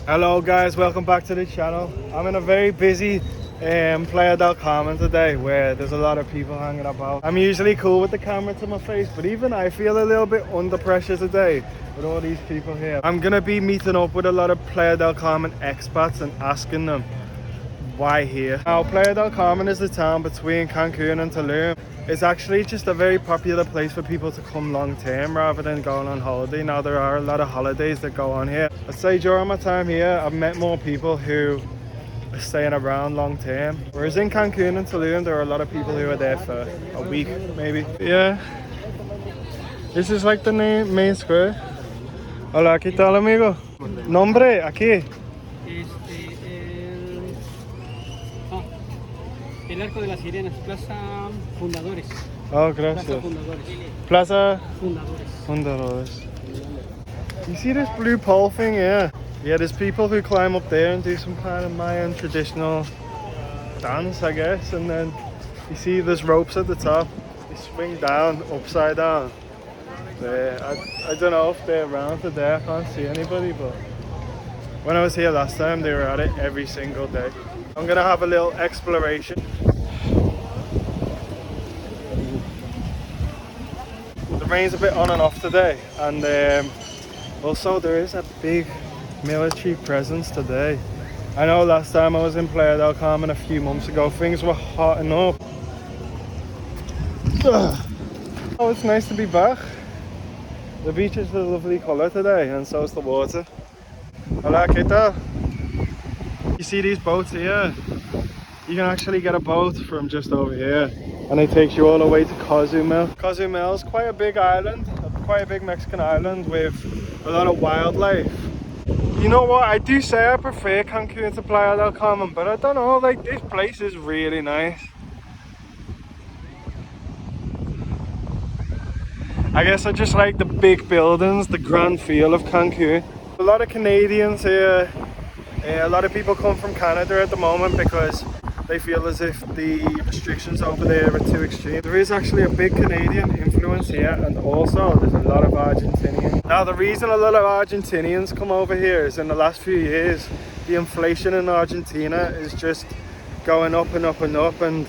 Hello guys, welcome back to the channel. I'm in a very busy Playa Del Carmen today where there's a lot of people hanging about. I'm usually cool with the camera to my face, but even I feel a little bit under pressure today with all these people here. I'm gonna be meeting up with a lot of Playa Del Carmen expats and asking them why here. Now, Playa del Carmen is the town between Cancun and Tulum. It's actually just a very popular place for people to come long term rather than going on holiday. Now, there are a lot of holidays that go on here. I'd say during my time here, I've met more people who are staying around long term. Whereas in Cancun and Tulum, there are a lot of people who are there for a week, maybe. Yeah, this is like the main square. Hola, ¿qué tal, amigo? Nombre, aquí. El Arco de las Sirenas, Plaza Fundadores. Oh, gracias. Plaza Fundadores. Plaza Fundadores. Fundadores. You see this blue pole thing? Yeah. Yeah, there's people who climb up there and do some kind of Mayan traditional dance, I guess. And then you see there's ropes at the top. They swing down, upside down. There. I don't know if they're around today. I can't see anybody, but when I was here last time, they were at it every single day. I'm gonna have a little exploration. The rain's a bit on and off today, and also there is a big military presence today. I know last time I was in Playa del Carmen a few months ago, things were hotting up. Oh, it's nice to be back. The beach is a lovely colour today, and so is the water. Hola, ¿qué tal? You see these boats here? You can actually get a boat from just over here and it takes you all the way to Cozumel. Cozumel is quite a big island, quite a big Mexican island with a lot of wildlife. You know what, I do say I prefer Cancun to Playa del Carmen, but I don't know, like this place is really nice. I guess I just like the big buildings, the grand feel of Cancun. A lot of Canadians here. A lot of people come from Canada at the moment because they feel as if the restrictions over there are too extreme. There is actually a big Canadian influence here, and also there's a lot of Argentinians. Now, the reason a lot of Argentinians come over here is in the last few years, the inflation in Argentina is just going up and up and up, and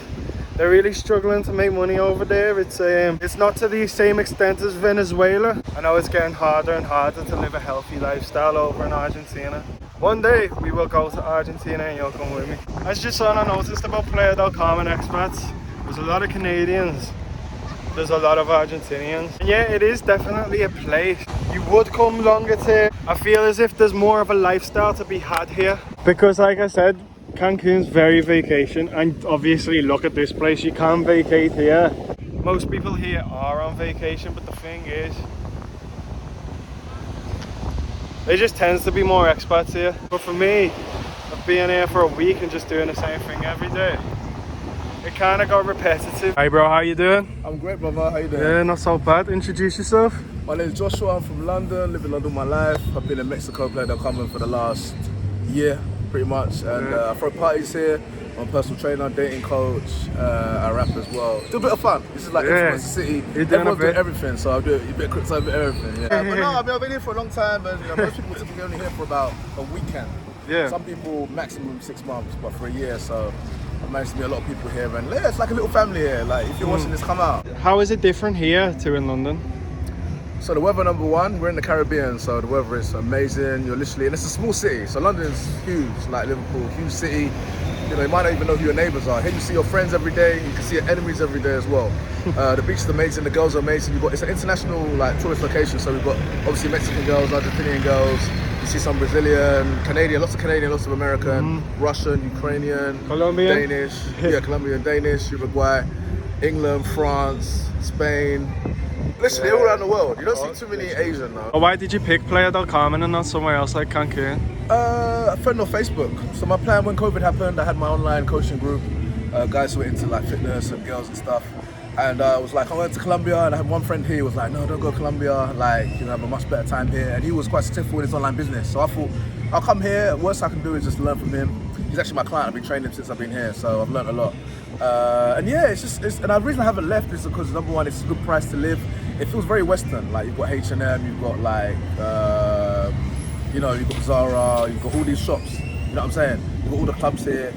they're really struggling to make money over there. It's not to the same extent as Venezuela. I know it's getting harder and harder to live a healthy lifestyle over in Argentina. One day we will go to Argentina and you'll come with me. As just saw, I noticed about Playa del Carmen expats. There's a lot of Canadians. There's a lot of Argentinians. And yeah, it is definitely a place you would come longer to. I feel as if there's more of a lifestyle to be had here. Because like I said, Cancun's very vacation, and obviously look at this place, you can vacate here. Most people here are on vacation, but the thing is, there just tends to be more expats here. But for me, of being here for a week and just doing the same thing every day, it kind of got repetitive. Hey bro, how you doing? I'm great, brother. How you doing? Yeah, not so bad. Introduce yourself. My name is Joshua. I'm from London. Live in London my life. I've been in Mexico, Playa del Carmen for the last year, pretty much. And I throw parties here. I'm a personal trainer, dating coach. I rap as well. Do a bit of fun. This is like influence the city. Everyone's doing everything, so I do a bit of crypto, a bit of everything. Yeah. But no, I've been here for a long time, and most people typically only here for about a weekend. Yeah. Some people maximum 6 months, but for a year. So I've managed to meet a lot of people here, and yeah, it's like a little family here. Like if you're watching this, come out. How is it different here to in London? So the weather, number one, we're in the Caribbean, so the weather is amazing. You're literally, and it's a small city, so London's huge, like Liverpool, huge city. You know, you might not even know who your neighbours are. Here you see your friends every day, you can see your enemies every day as well. The beach is amazing, the girls are amazing. It's an international like tourist location, so we've got obviously Mexican girls, Argentinian girls, you see some Brazilian, Canadian, lots of American, Russian, Ukrainian, Colombian, Danish, yeah, Colombian, Danish, Uruguay, England, France, Spain. Literally all around the world. You don't see too many Asian now. Why did you pick Playa del Carmen and not somewhere else like Cancun? A friend on Facebook. So my plan when COVID happened, I had my online coaching group, guys who were into like fitness and girls and stuff. And I was like, I went to Colombia, and I had one friend here who was like, no, don't go to Colombia. Like, you know, have a much better time here. And he was quite successful in his online business. So I thought, I'll come here. Worst I can do is just learn from him. He's actually my client. I've been training him since I've been here, so I've learned a lot. And yeah, and the reason I haven't left is because number one, it's a good price to live. It feels very Western. Like you've got H&M, you've got like You know, you've got Zara, you've got all these shops. You know what I'm saying? You've got all the clubs here.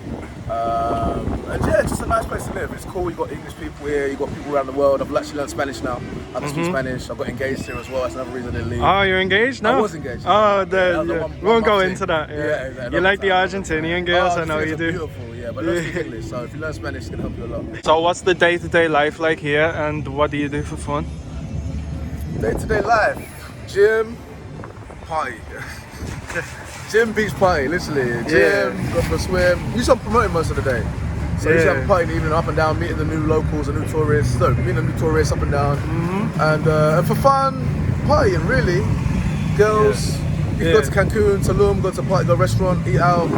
And yeah, it's just a nice place to live. It's cool. You've got English people here. You've got people around the world. I've actually learned Spanish now. I can speak Spanish. I got engaged here as well. That's another reason I didn't leave. Oh, you're engaged now? I was engaged. Oh, we won't go thing. into that. Yeah. Exactly. You like the Argentinian girls? Oh, I know you do. Beautiful, yeah. But don't speak English, so if you learn Spanish, it's gonna help you a lot. So, what's the day-to-day life like here, and what do you do for fun? Day-to-day life, gym, party. Gym, beach, party, literally. Gym, go for a swim. Usually I'm promoting most of the day. So usually I'm partying in the evening, up and down, meeting the new locals, the new tourists. So meeting the new tourists up and down. And for fun, partying really. Girls, you can go to Cancun, Tulum, go to party, go restaurant, eat out.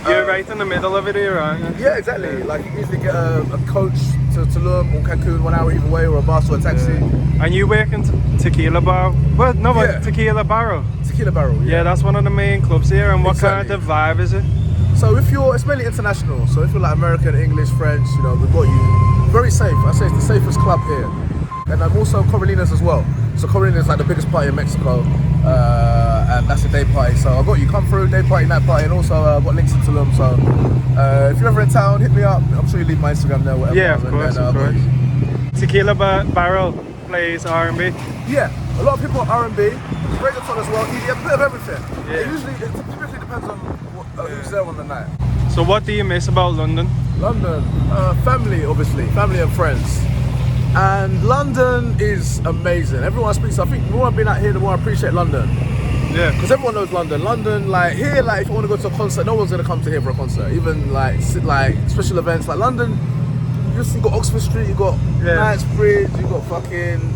You're right in the middle of it here, aren't you? Yeah, exactly. Like you can easily get a coach to Tulum or Cancun 1 hour either way, or a bus or a taxi. And you work in Tequila Bar? Well, no, but Tequila Barrel. Tequila Barrel, yeah. Yeah, that's one of the main clubs here. And what kind of vibe is it? So it's mainly international. So if you're like American, English, French, you know, we've got you. Very safe. I say it's the safest club here. And I'm also Corralinas as well. So Corralinas is like the biggest party in Mexico. And that's a day party. So I've got you come through, day party, night party, and also I've got links into them. So if you're ever in town, hit me up. I'm sure you leave my Instagram there, whatever. Yeah, of course. Tequila Barrel plays R&B. Yeah, a lot of people are R&B, reggaeton as well, EDM, a bit of everything. Yeah. It typically depends on who's there on the night. So what do you miss about London? London, family obviously, family and friends. And London is amazing. Everyone speaks, I think the more I've been out here, the more I appreciate London. Yeah. Because everyone knows London. London, like here, like if you want to go to a concert, no one's going to come to here for a concert. Even like special events, like London, you got Oxford Street, you got Knightsbridge, you got fucking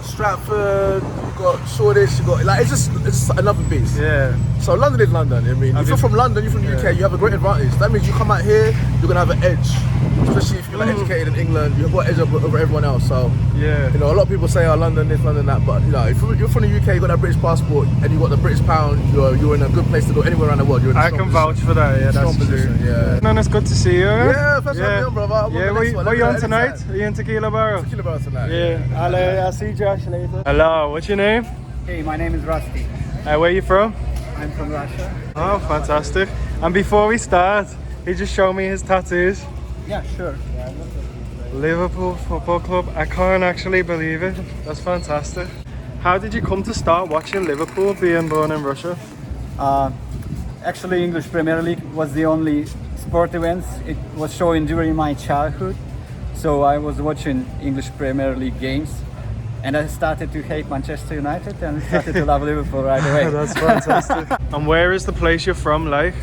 Stratford, you got Shoreditch, you got like it's just another beast. Yeah. So London is London. I mean, if you're from London, you're from the UK, you have a great advantage. That means you come out here, you're gonna have an edge. Especially if you're like educated in England, you've got an edge over everyone else. So you know, a lot of people say, "Oh, London this, London that," but you know, if you're from the UK, you got that British passport, and you got the British pound, you're in a good place to go anywhere around the world. You're in a I can vouch for that. Yeah, that's position. true. Yeah. No, it's good to see you. Yeah, first time on, brother. What are you on tonight? Are you in Tequila Barrel? Tequila Barrel tonight. Yeah. I'll see Josh later. Hello. What's your name? Hey, my name is Rusty. Where are you from? I'm from Russia. Oh, fantastic. And before we start, he just showed me his tattoos. Yeah, sure. Liverpool Football Club. I can't actually believe it. That's fantastic. How did you come to start watching Liverpool, being born in Russia? Actually, English Premier League was the only sport events it was showing during my childhood. So I was watching English Premier League games. And I started to hate Manchester United and started to love Liverpool right away. That's fantastic. And where is the place you're from like?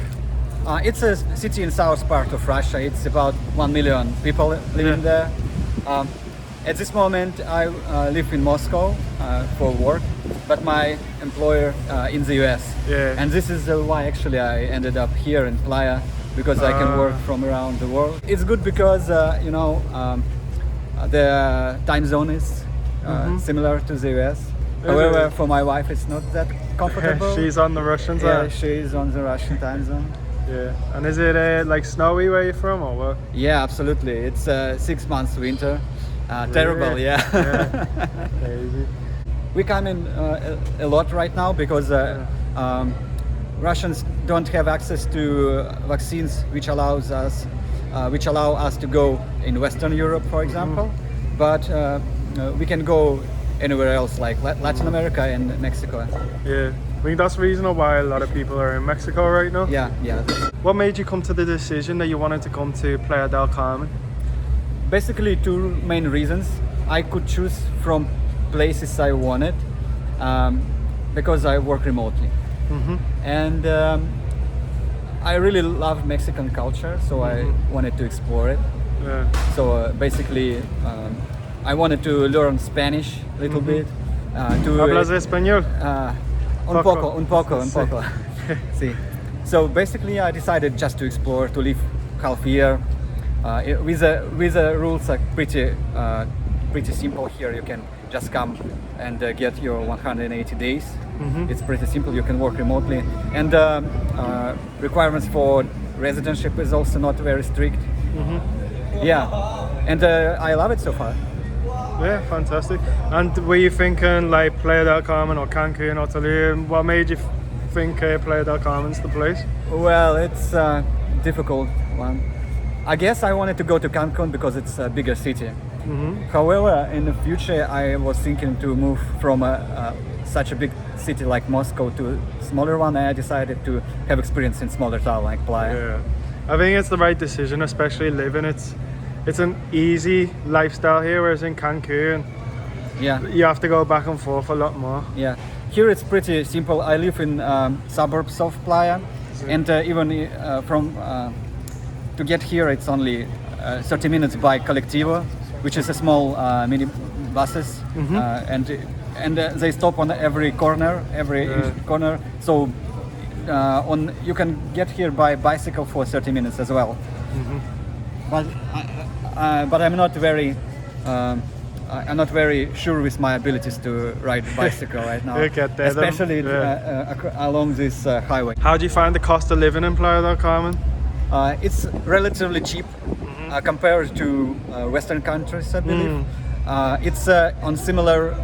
It's a city in south part of Russia. It's about 1 million people living there. At this moment, I live in Moscow for work, but my employer in the US. Yeah. And this is why actually I ended up here in Playa, because I can work from around the world. It's good because you know, the time zone is similar to the US. However, for my wife, it's not that comfortable. She's on the Russian time. Yeah, she's on the Russian time zone. Yeah. And is it like snowy where you're from, or what? Yeah, absolutely. It's 6 months winter. Terrible, yeah. Crazy. We come in a lot right now because Russians don't have access to vaccines, which allow us to go in Western Europe, for example. But we can go anywhere else, like Latin America and Mexico. Yeah. I think that's the reason why a lot of people are in Mexico right now. Yeah. What made you come to the decision that you wanted to come to Playa del Carmen? Basically, two main reasons. I could choose from places I wanted because I work remotely. And I really love Mexican culture, so I wanted to explore it. Yeah. So basically, I wanted to learn Spanish a little bit. ¿Hablas español? Un poco. Sí. So basically, I decided just to explore, to live half year. Visa rules are pretty simple here. You can just come and get your 180 days. It's pretty simple. You can work remotely, and requirements for residency is also not very strict. Yeah, and I love it so far. Yeah, fantastic. And were you thinking like Playa del Carmen or Cancun or Tulum? What made you think Playa del Carmen's the place? Well, it's a difficult one. I guess I wanted to go to Cancun because it's a bigger city. However, in the future, I was thinking to move from such a big city like Moscow to a smaller one, and I decided to have experience in smaller town like Playa. Yeah, I think it's the right decision, especially living. It's an easy lifestyle here, whereas in Cancun, Yeah, you have to go back and forth a lot more. yeah. Here it's pretty simple. I live in suburbs of Playa, and even from to get here, it's only 30 minutes by Colectivo, which is a small mini buses, and they stop on every corner, corner. So you can get here by bicycle for 30 minutes as well. But I'm not very. I'm not very sure with my abilities to ride a bicycle right now, You get there, then. especially along this highway. How do you find the cost of living in Playa del Carmen? It's relatively cheap compared to Western countries, I believe. It's on similar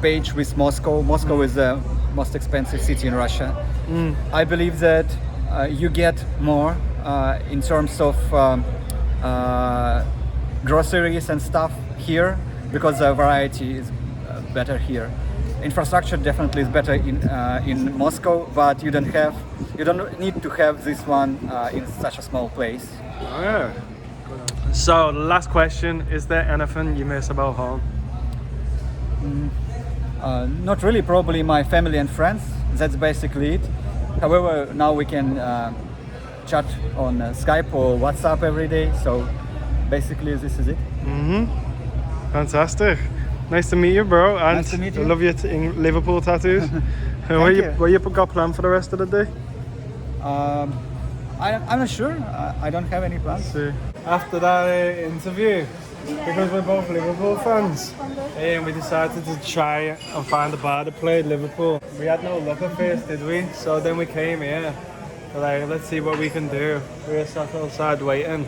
page with Moscow. Moscow is the most expensive city in Russia. I believe that you get more in terms of groceries and stuff here because the variety is better here. Infrastructure definitely is better in Moscow, but you don't need to have this one in such a small place. Oh, yeah. So, last question, is there anything you miss about home? Not really, probably my family and friends. That's basically it. However, now we can chat on Skype or WhatsApp every day. So basically, this is it. Fantastic. Nice to meet you, bro. And Nice to meet you. I love your Liverpool tattoos. What you got planned for the rest of the day? I'm not sure. I don't have any plans. See. After that interview, because we're both Liverpool fans, and we decided to try and find a bar that played Liverpool. We had no luck at first, did we? So then we came here. We're like, let's see what we can do. We were sat outside waiting.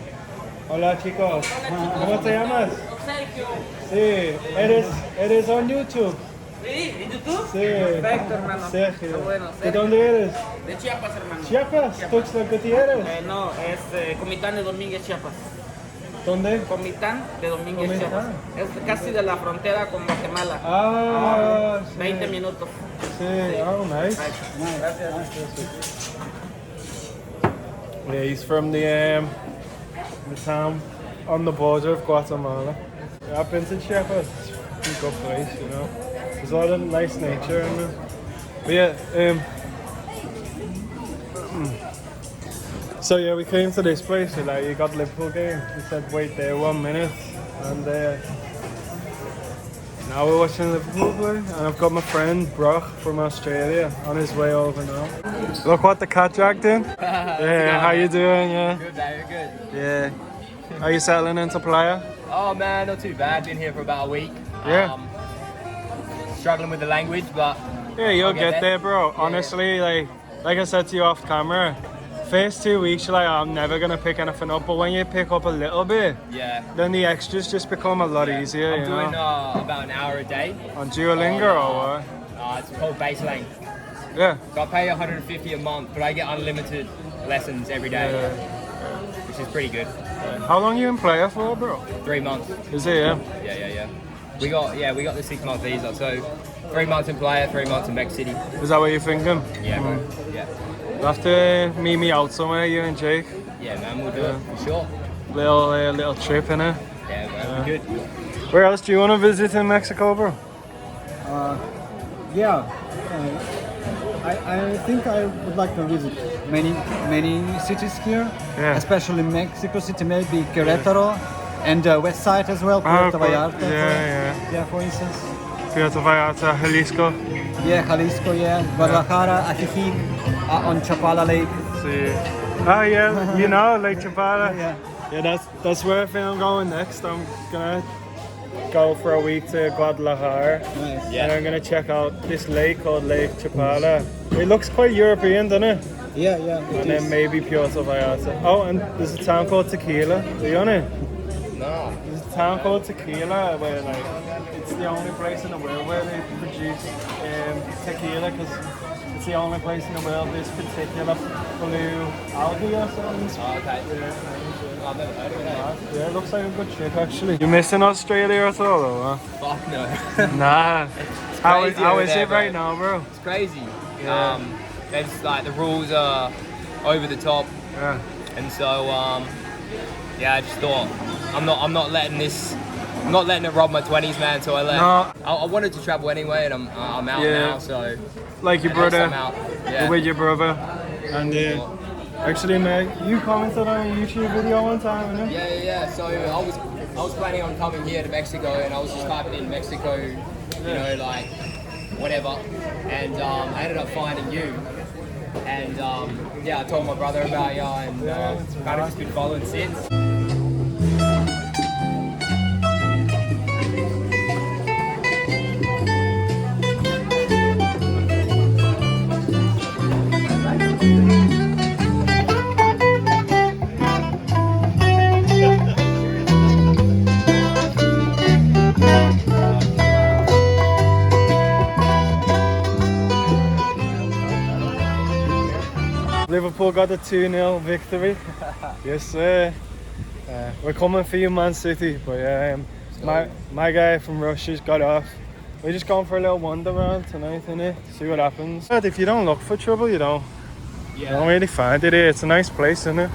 Hola chicos, ¿cómo te llamas? Sergio. Sí, eres on YouTube. Sí, ¿en YouTube? Sí. Perfecto, hermano. Sergio. Qué bueno, ¿De Sergio. dónde eres? De Chiapas, hermano. Chiapas. ¿Tú qué eres? No, es Comitán de Domínguez, Chiapas. ¿Dónde? Comitán de Domínguez, Comitán. Chiapas. Es casi de la frontera con Guatemala. Ah, sí. 20 minutos. Sí. Oh, nice. Gracias. Yeah, he's from the town on the border of Guatemala. Yeah, I've been to Chiapas. It's a good place, you know. There's a lot of nice nature in it. But yeah, so yeah, we came to this place. We're like, you got Liverpool game. We said wait there 1 minute, and now we're watching Liverpool play. And I've got my friend Brock from Australia on his way over now. Look what the cat dragged in. Yeah, how you doing? Yeah. Good, man, you're good. Yeah. Are you settling into Playa? Oh man, not too bad. Been here for about a week. Yeah. Struggling with the language, but Yeah, you'll I'll get there, bro. Honestly, like I said to you off camera, first 2 weeks you're like, I'm never gonna pick anything up, but when you pick up a little bit, yeah. then the extras just become a lot easier, I'm you doing know. about an hour a day. On Duolingo or what? It's called base lane. Yeah. So I pay 150 a month, but I get unlimited lessons every day, which is pretty good. How long you in Playa for, bro? 3 months. Is it, yeah? Yeah. We got the 6 month visa, so 3 months in Playa, 3 months in Mexico City. Is that what you're thinking? Yeah, bro. Yeah. You'll have to meet me out somewhere, you and Jake. Yeah, man, we'll do it for sure. Little trip, innit? Yeah, man, we're good. Where else do you want to visit in Mexico, bro? Yeah, I think I would like to visit many cities here, Yeah. especially Mexico City, maybe Querétaro, and West Side as well, Puerto cool. Vallarta. Yeah. For instance. Puerto Vallarta, Jalisco. Yeah, Jalisco, yeah, Guadalajara, Ajijic, on Chapala Lake. See. Oh yeah, you know, Lake Chapala. Yeah. Yeah, that's where I think I'm going next. I'm gonna go for a week to Guadalajara. Nice. Yeah. And I'm gonna check out this lake called Lake Chapala. It looks quite European, doesn't it? Yeah. And then maybe Puerto Vallarta. Oh, and there's a town called Tequila. Are you on it? No. There's a town called Tequila where it's the only place in the world where they produce tequila because it's it's the only place in the world this particular blue algae or something. Oh, okay. Yeah, I've never heard of it. Eh? yeah, it looks like a good trip actually. You missing Australia at all or Fuck no. what? Nah. How crazy how over is there, it right bro. now, bro? It's crazy. Yeah. There's like the rules are over the top, Yeah. and so yeah, I just thought I'm not letting it rob my 20s, man. So I left. No. I wanted to travel anyway, and I'm out Yeah. now. So Like your at least brother. I'm out. You're Yeah. with your brother. And actually, mate, you commented on a YouTube video one time, didn't you? Yeah. So I was planning on coming here to Mexico, and I was just typing in Mexico, you know, like whatever, and I ended up finding you, and yeah, I told my brother about you, and kind of just been following since. Liverpool got a 2-0 victory. Yes, sir. We're coming for you, Man City. But yeah, my guy from Russia's got off. We're just going for a little wander around tonight, innit? See what happens. But if you don't look for trouble, you don't really find it here. It's a nice place, isn't it?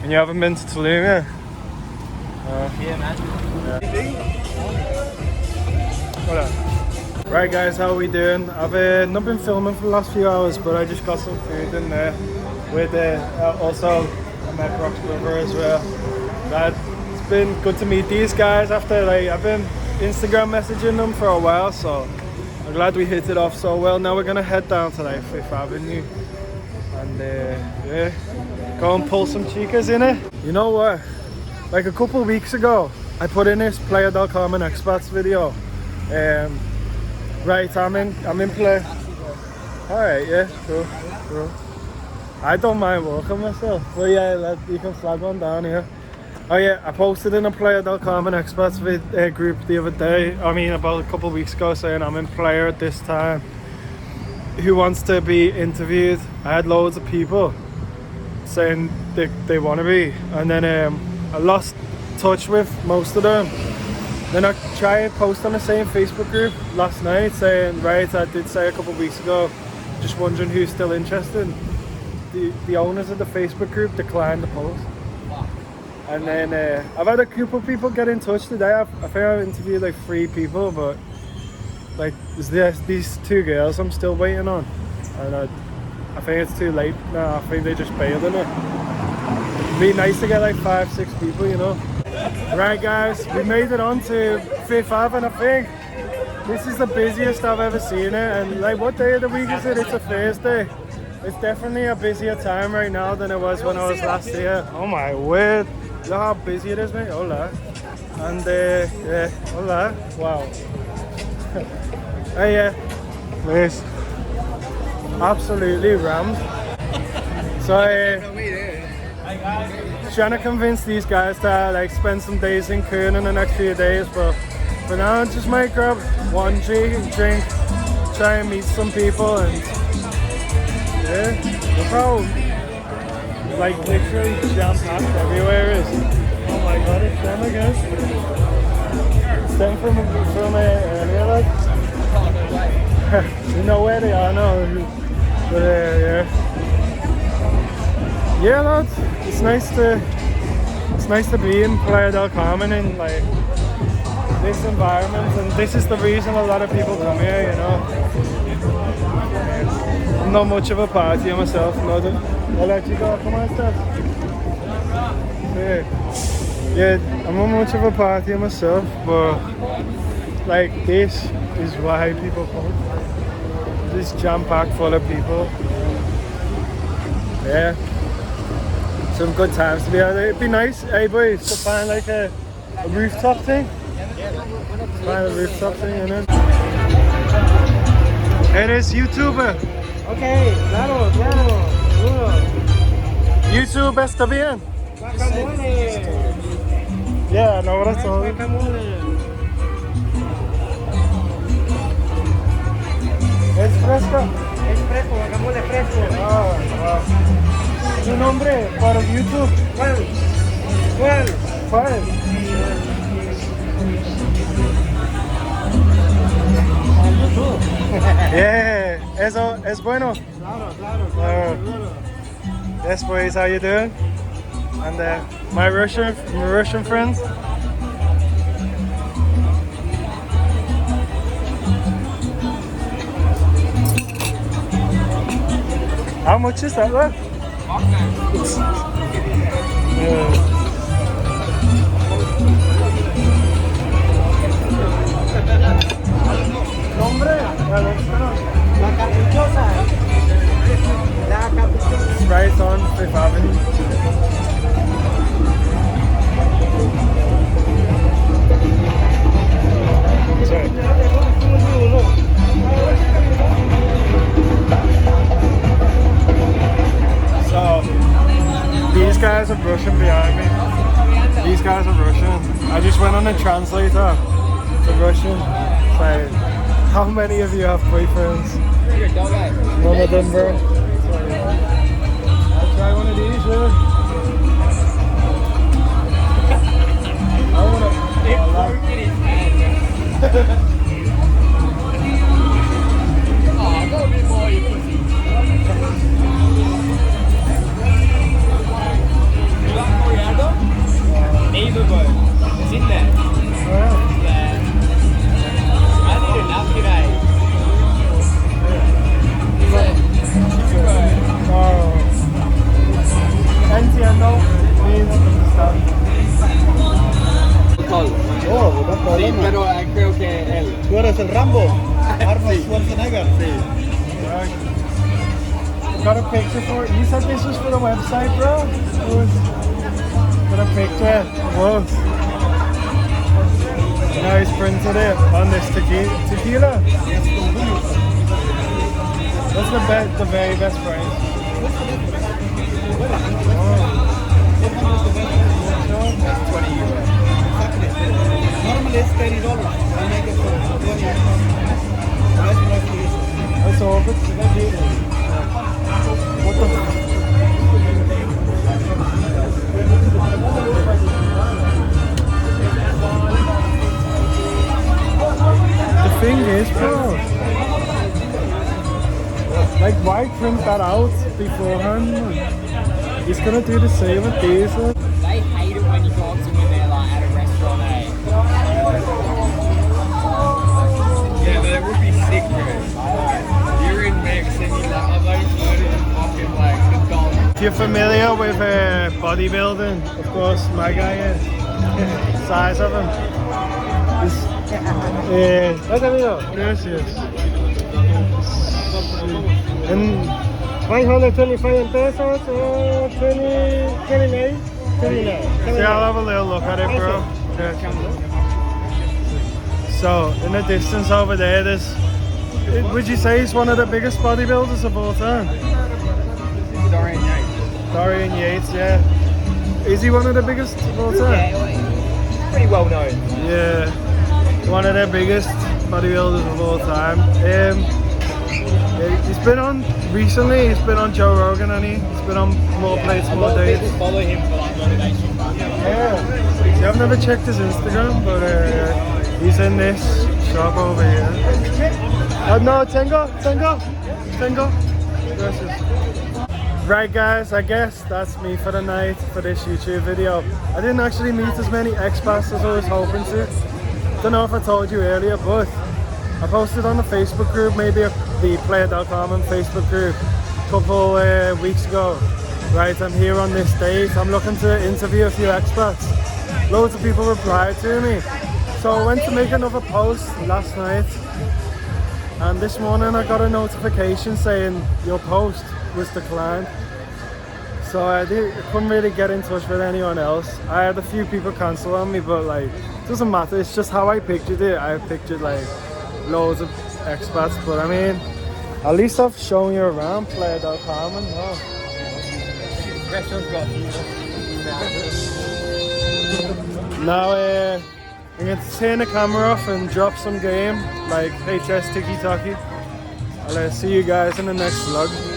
And you haven't been to Tulum yet? Yeah, man. Hold on. Right guys, how are we doing? I've not been filming for the last few hours, but I just got some food in there with also I met Brock's brother as well. It's been good to meet these guys after I've been Instagram messaging them for a while, so I'm glad we hit it off so well. Now we're gonna head down to Fifth Avenue and yeah, go and pull some chicas in it. You know what? Like a couple of weeks ago, I put in this Playa Del Carmen expats video. Right, I'm in play. Alright, yeah, cool. I don't mind walking myself. But yeah, you can flag one down here. Oh yeah, I posted in a Playa Del Carmen expats group the other day. About a couple of weeks ago, saying I'm in Playa at this time. Who wants to be interviewed? I had loads of people saying they want to be. And then I lost touch with most of them. Then I tried to post on the same Facebook group last night saying, right, I did say a couple of weeks ago, just wondering who's still interested. The owners of the Facebook group declined the post. And then I've had a couple of people get in touch today. I think I've interviewed like 3 people, but like there's these 2 girls I'm still waiting on. And I think it's too late now. I think they just bailed on it. It'd be nice to get like 5-6 people, you know. Right guys, we made it on to Fifth Avenue, and I think this is the busiest I've ever seen it. And like, what day of the week is it? It's a Thursday. It's definitely a busier time right now than it was when I was last here. Oh my word, look how busy it is, mate. Hola. And yeah, hola. Wow. Hey, yeah, nice. Absolutely rammed. So trying to convince these guys to spend some days in Kern in the next few days, but for now I just might grab one drink, try and meet some people, and yeah, look how literally jam-packed everywhere is. Oh my god, it's them again. It's them from earlier, like. You know where they are now, but yeah. Yeah, lads, it's nice to be in Playa del Carmen in this environment, and this is the reason a lot of people come here, you know. I'm not much of a partier myself, Hola chicos, ¿cómo estás? Yeah, I'm not much of a partier myself, but this is why people come. This jam-packed full of people. Yeah. Some good times to be out there. It'd be nice, hey boys, to find a rooftop thing. Find a rooftop thing, and then eres YouTuber. Okay, claro. YouTube está bien. Yeah, no, what I told you. Es fresca. fresco, guacamole fresco. Ah, wow. ¿Tu nombre para YouTube? ¿Cuál? ¿Cuál? ¿Cuál? Yeah, eso es bueno. Claro. Yes, boys, how you doing? And my Russian friend. How much is that left? Nombre? La caprichosa. La caprichosa. It's right on Fifth Avenue. Sorry. So, these guys are Russian behind me. These guys are Russian. I just went on a translator to Russian. It's like, how many of you have boyfriends? None of them, bro. I'll try one of these, yeah. I wanna. Oh, go a bit more, you pussy. You like coriander? Neither, bro. It's in there. Yeah. I need a napkin, eh? Entiendo means understand. Oh, no problema. Pero creo que él. ¿Tú eres el Rambo? Arnold Schwarzenegger. Got a picture for it. You said this was for the website, bro? It was. Got a picture. Whoa. Now he's printed it on this tequila. That's the very best price. That's 20 euros. Normally it's $30. I make it for 20. That's all good. What the? The thing is, bro, like, why print that out beforehand? He's gonna do the same with these. They hate it when you go up to when they're like at a restaurant, eh? Yeah, but it would be sick, bro. You're in Mex and you're like, I'm like floating in fucking like the dollar. If you're familiar with bodybuilding, of course, my guy is. Size of him. Look amigo. Gracias. And 125 pesos or 29? 29. Yeah, I'll have a little look at it, bro. So, in the distance over there, would you say he's one of the biggest bodybuilders of all time? Dorian Yates, yeah. Is he one of the biggest of all time? Yeah, pretty well known. Yeah, one of the biggest bodybuilders of all time. He's been on recently. He's been on Joe Rogan, and he's been on More Plates, More Days. People follow him for like motivation. Yeah. See, I've never checked his Instagram, but he's in this shop over here. No, tengo. Gracias. Right, guys, I guess that's me for the night for this YouTube video. I didn't actually meet as many expats as I was hoping to. Don't know if I told you earlier, but I posted on the Facebook group, maybe the Playa Del Carmen Facebook group, a couple weeks ago. Right, I'm here on this date. I'm looking to interview a few expats. Loads of people replied to me. So I went to make another post last night, and this morning I got a notification saying your post was declined. So I couldn't really get in touch with anyone else. I had a few people cancel on me, but like, it doesn't matter. It's just how I pictured it. I pictured like loads of expats, but I mean, at least I've shown you around Playa del Carmen. Oh. Restaurant's got Now I'm going to turn the camera off and drop some game like HS Tiki Taki. I'll see you guys in the next vlog.